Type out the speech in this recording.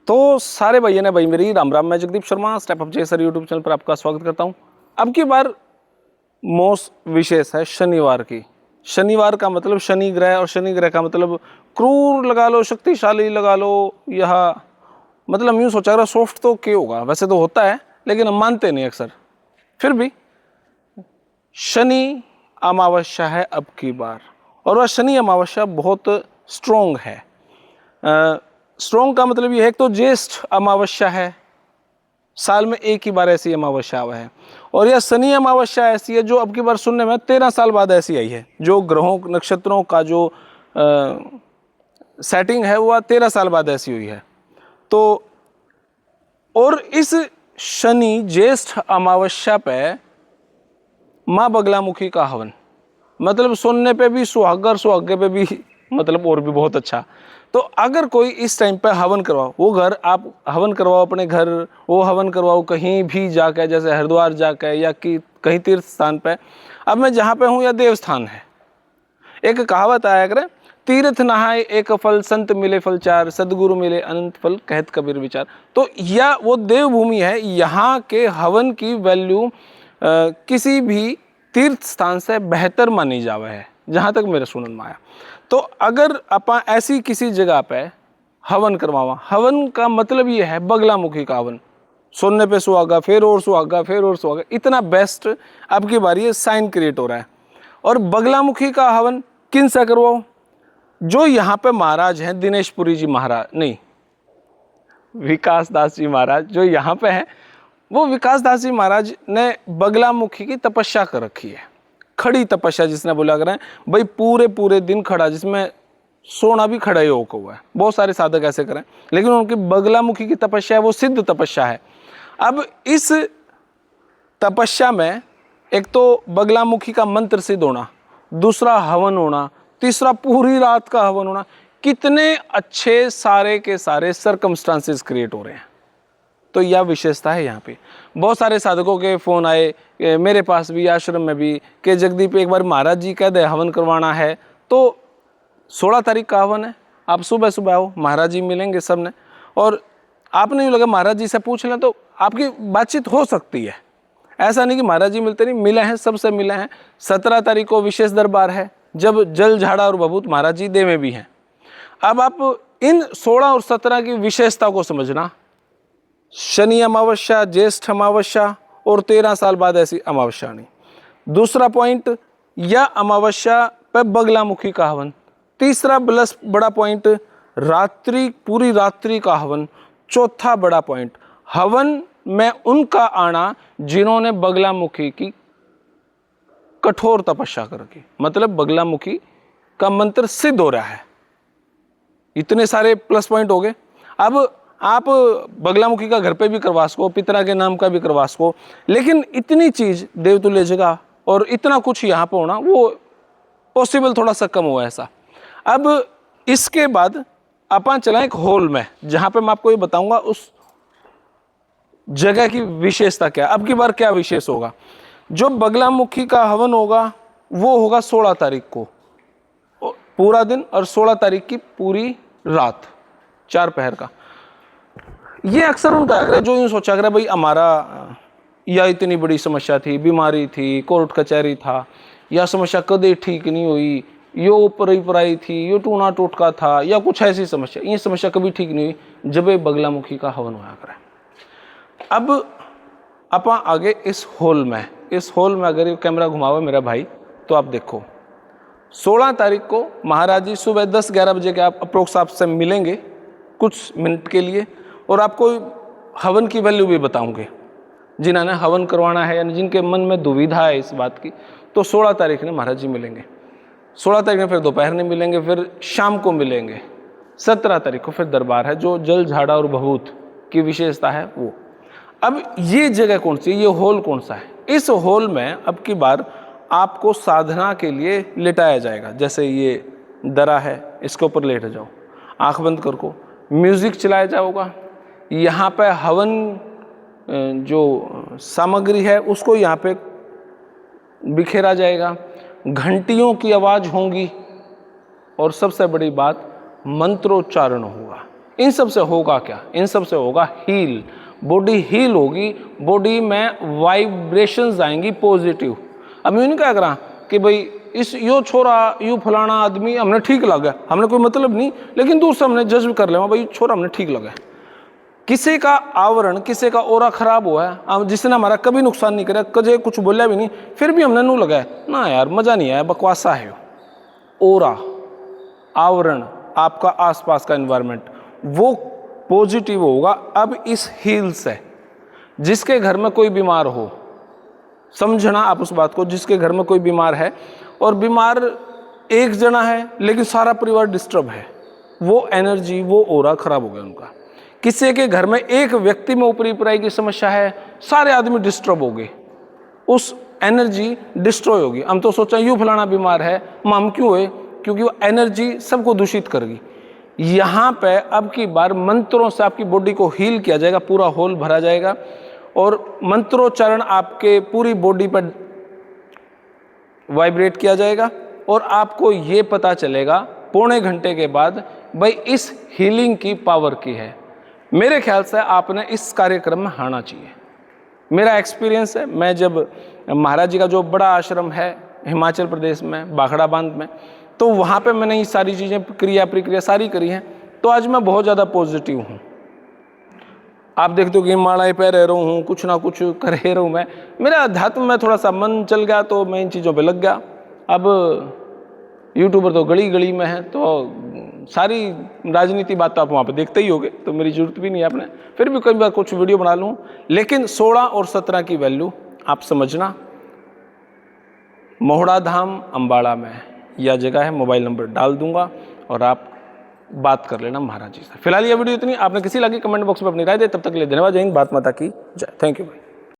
तो सारे भैया ने भाई मेरी राम राम। मैं जगदीप शर्मा स्टेप अप जय सर यूट्यूब चैनल पर आपका स्वागत करता हूं। अब की बार मोस्ट विशेष है शनिवार की। शनिवार का मतलब शनि ग्रह, और शनि ग्रह का मतलब क्रूर लगा लो, शक्तिशाली लगा लो, यह मतलब यूँ सोचा सॉफ्ट तो क्या होगा, वैसे तो होता है लेकिन हम मानते नहीं अक्सर। फिर भी शनि अमावस्या है अब की बार, और वह शनि अमावस्या बहुत स्ट्रोंग है। स्ट्रोंग का मतलब ये है, एक तो ज्येष्ठ अमावस्या है, साल में एक ही बार ऐसी अमावस्या हुआ है, और यह शनि अमावस्या ऐसी है जो अब की बार सुनने में 13 साल बाद ऐसी आई है। जो ग्रहों नक्षत्रों का जो सेटिंग है वह 13 साल बाद ऐसी हुई है। तो और इस शनि ज्येष्ठ अमावस्या पे माँ बगलामुखी का हवन, मतलब सुनने पे भी सुहागर, सुहागे पे भी मतलब और भी बहुत अच्छा। तो अगर कोई इस टाइम पे हवन करवाओ, वो घर आप हवन करवाओ अपने घर, वो हवन करवाओ कहीं भी जाकर, जैसे हरिद्वार जाकर या कि कहीं तीर्थ स्थान पे। अब मैं जहाँ पे हूँ या देव स्थान है, एक कहावत आया करे, तीर्थ नहाए एक फल, संत मिले फल चार, सदगुरु मिले अनंत फल, कहत कबीर विचार। तो यह वो देवभूमि है, यहाँ के हवन की वैल्यू किसी भी तीर्थ स्थान से बेहतर मानी जावे है, जहाँ तक मेरे सुनन में आया। तो अगर अपा ऐसी किसी जगह पे हवन करवावा, हवन का मतलब ये है बगलामुखी का हवन, सुनने पे सुहागा, फिर और सुहागा, फिर और सुहागा, इतना बेस्ट अब की बार ये साइन क्रिएट हो रहा है। और बगलामुखी का हवन किन से करवाओ? जो यहाँ पे महाराज हैं, दिनेशपुरी जी महाराज, नहीं विकास दास जी महाराज जो यहाँ पे हैं, वो विकास दास जी महाराज ने बगलामुखी की तपस्या कर रखी है। खड़ी तपस्या जिसने बोला करें भाई, पूरे दिन खड़ा, जिसमें सोना भी खड़ा ही होकर हुआ है। बहुत सारे साधक ऐसे करें, लेकिन उनकी बगलामुखी की तपस्या है वो सिद्ध तपस्या है। अब इस तपस्या में एक तो बगलामुखी का मंत्र सिद्ध होना, दूसरा हवन होना, तीसरा पूरी रात का हवन होना, कितने अच्छे सारे के सारे सर्कमस्टांसेस क्रिएट हो रहे हैं। तो यह विशेषता है यहाँ पे। बहुत सारे साधकों के फ़ोन आए मेरे पास भी, आश्रम में भी, कि जगदीप एक बार महाराज जी कह दे हवन करवाना है। तो 16 तारीख का हवन है, आप सुबह सुबह आओ, महाराज जी मिलेंगे सब ने, और आपने यूँ लगा महाराज जी से पूछ लें तो आपकी बातचीत हो सकती है। ऐसा नहीं कि महाराज जी मिलते नहीं, मिले हैं, सबसे मिले हैं। 17 तारीख को विशेष दरबार है, जब जल झाड़ा और भभूत महाराज जी दे में भी हैं। अब आप इन 16 और 17 की विशेषता को समझना। शनि अमावस्या, ज्येष्ठ अमावस्या, और 13 साल बाद ऐसी अमावस्या नहीं। दूसरा पॉइंट, यह अमावस्या पे बगलामुखी का हवन। तीसरा बड़ा पॉइंट, रात्रि, पूरी रात्रि का हवन। चौथा बड़ा पॉइंट, हवन में उनका आना जिन्होंने बगलामुखी की कठोर तपस्या करके, मतलब बगलामुखी का मंत्र सिद्ध हो रहा है। इतने सारे प्लस पॉइंट हो गए। अब आप बगलामुखी का घर पे भी करवा सको, पितरा के नाम का भी करवा सको, लेकिन इतनी चीज देवतुल्य जगह और इतना कुछ यहाँ पे होना वो पॉसिबल थोड़ा सा कम हुआ ऐसा। अब इसके बाद अपन चला एक हॉल में, जहाँ पे मैं आपको ये बताऊंगा उस जगह की विशेषता क्या। अब की बार क्या विशेष होगा? जो बगलामुखी का हवन होगा वो होगा 16 तारीख को पूरा दिन, और 16 तारीख की पूरी रात 4 पहर का। ये अक्सर उनका है जो यूँ सोचा कर भाई हमारा या इतनी बड़ी समस्या थी, बीमारी थी, कोर्ट कचहरी था, या समस्या कदे ठीक नहीं हुई, यो पराई पराई थी, यो टूना टोटका था, या कुछ ऐसी समस्या, ये समस्या कभी ठीक नहीं हुई जब ये बगलामुखी का हवन होया करे। अब अपा आगे इस हॉल में, इस हॉल में अगर ये कैमरा घुमावे मेरा भाई तो आप देखो, 16 तारीख को महाराज जी सुबह 10-11 बजे के आप अप्रोक्स आपसे मिलेंगे कुछ मिनट के लिए, और आपको हवन की वैल्यू भी बताऊंगे। जिन्होंने हवन करवाना है यानी जिनके मन में दुविधा है इस बात की, तो 16 तारीख ने महाराज जी मिलेंगे। 16 तारीख में फिर दोपहर में मिलेंगे, फिर शाम को मिलेंगे। 17 तारीख को फिर दरबार है, जो जल झाड़ा और भभूत की विशेषता है वो। अब ये जगह कौन सी है, ये हॉल कौन सा है? इस हॉल में अब की बार आपको साधना के लिए लेटाया जाएगा। जैसे ये दरा है, इसके ऊपर लेट जाओ, आंख बंद कर को, म्यूजिक चलाया जाएगा। यहाँ पे हवन जो सामग्री है उसको यहाँ पे बिखेरा जाएगा, घंटियों की आवाज़ होंगी, और सबसे बड़ी बात मंत्रोच्चारण होगा। इन सब से होगा क्या? इन सब से होगा हील, बॉडी हील होगी, बॉडी में वाइब्रेशंस आएंगी पॉजिटिव। अब यूँ नहीं कह करा कि भाई इस यो छोरा यू फलाना आदमी हमने ठीक लगा, हमने कोई मतलब नहीं, लेकिन दूसरा हमने जज भी कर ले भाई छोरा हमने ठीक लगा। किसी का आवरण, किसी का ओरा खराब हुआ है, जिसने हमारा कभी नुकसान नहीं करा, कभी कुछ बोला भी नहीं, फिर भी हमने नू लगाया ना यार मज़ा नहीं आया, बकवासा है। ओरा, आवरण, आपका आसपास का एनवायरनमेंट वो पॉजिटिव होगा। अब इस हील से जिसके घर में कोई बीमार हो, समझना आप उस बात को, जिसके घर में कोई बीमार है और बीमार एक जना है लेकिन सारा परिवार डिस्टर्ब है, वो एनर्जी, वो ओरा खराब हो गया उनका। किसी के घर में एक व्यक्ति में ऊपरी पराई की समस्या है, सारे आदमी डिस्टर्ब हो गए, उस एनर्जी डिस्ट्रॉय होगी। हम तो सोचा यूँ फलाना बीमार है, हम क्यों हुए? क्योंकि वो एनर्जी सबको दूषित करेगी। यहाँ पे अब की बार मंत्रों से आपकी बॉडी को हील किया जाएगा, पूरा होल भरा जाएगा और मंत्रोच्चारण आपके पूरी बॉडी पर वाइब्रेट किया जाएगा और आपको ये पता चलेगा पौने घंटे के बाद भाई इस हीलिंग की पावर की है। मेरे ख्याल से आपने इस कार्यक्रम में आना चाहिए। मेरा एक्सपीरियंस है, मैं जब महाराज जी का जो बड़ा आश्रम है हिमाचल प्रदेश में बाखड़ा बांध में, तो वहाँ पे मैंने ये सारी चीज़ें क्रिया प्रक्रिया सारी करी हैं, तो आज मैं बहुत ज़्यादा पॉजिटिव हूँ। आप देखते हो कि मालाएं पहन रहा हूँ, कुछ ना कुछ कर रहा हूँ, मैं मेरा अध्यात्म में थोड़ा सा मन चल गया तो मैं इन चीज़ों पे लग गया। अब यूट्यूबर तो गली गली में है, तो सारी राजनीति बात तो आप वहाँ पे देखते ही होगे, तो मेरी जरूरत भी नहीं है आपने, फिर भी कई बार कुछ वीडियो बना लूँ। लेकिन 16 और 17 की वैल्यू आप समझना। मोहड़ा धाम अम्बाड़ा में यह जगह है, मोबाइल नंबर डाल दूंगा और आप बात कर लेना महाराज जी से। फिलहाल ये वीडियो इतनी, आपने किसी लगी कमेंट बॉक्स में अपनी राय दे। तब तक के लिए धन्यवाद। जय हिंद, भारत माता की जय। थैंक यू भाई।